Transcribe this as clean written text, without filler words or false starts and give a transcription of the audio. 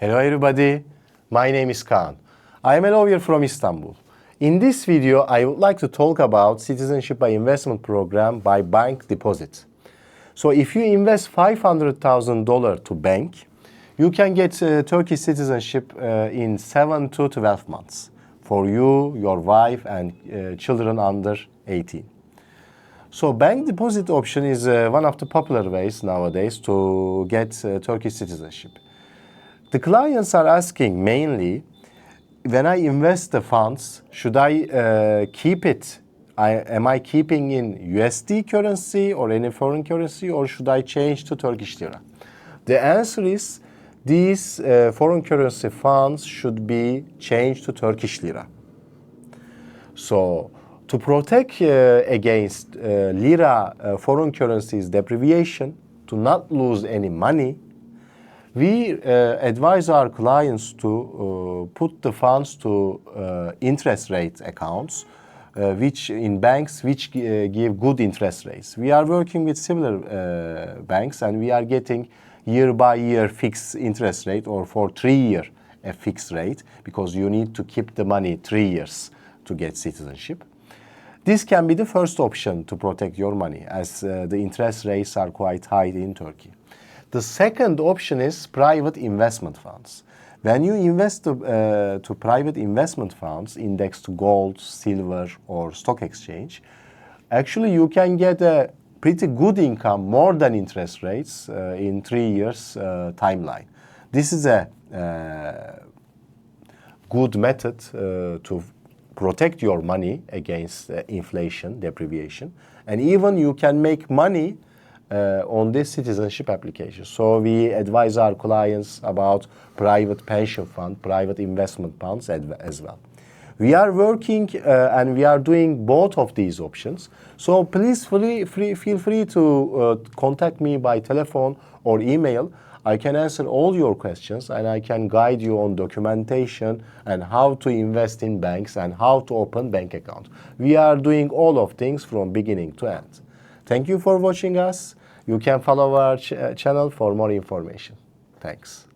Hello everybody, my name is Kaan. I am a lawyer from Istanbul. In this video, I would like to talk about Citizenship by Investment program by bank deposit. So if you invest $500,000 to bank, you can get Turkish citizenship in 7 to 12 months for you, your wife and children under 18. So bank deposit option is one of the popular ways nowadays to get Turkish citizenship. The clients are asking mainly, when I invest the funds, should I keep it? Am I keeping in USD currency or any foreign currency, or should I change to Turkish lira? The answer is these foreign currency funds should be changed to Turkish lira. So to protect against lira foreign currencies depreciation, to not lose any money, we advise our clients to put the funds to interest rate accounts, which in banks which give good interest rates. We are working with similar banks, and we are getting year by year fixed interest rate, or for 3 year a fixed rate, because you need to keep the money 3 years to get citizenship. This can be the first option to protect your money, as the interest rates are quite high in Turkey. The second option is private investment funds. When you invest to private investment funds indexed to gold, silver, or stock exchange, actually you can get a pretty good income, more than interest rates, in 3 years timeline. This is a good method to protect your money against inflation, depreciation, and even you can make money on this citizenship application. So we advise our clients about private pension fund, private investment funds as well. We are working and we are doing both of these options. So please feel free to contact me by telephone or email. I can answer all your questions, and I can guide you on documentation and how to invest in banks and how to open bank account. We are doing all of things from beginning to end. Thank you for watching us. You can follow our channel for more information. Thanks.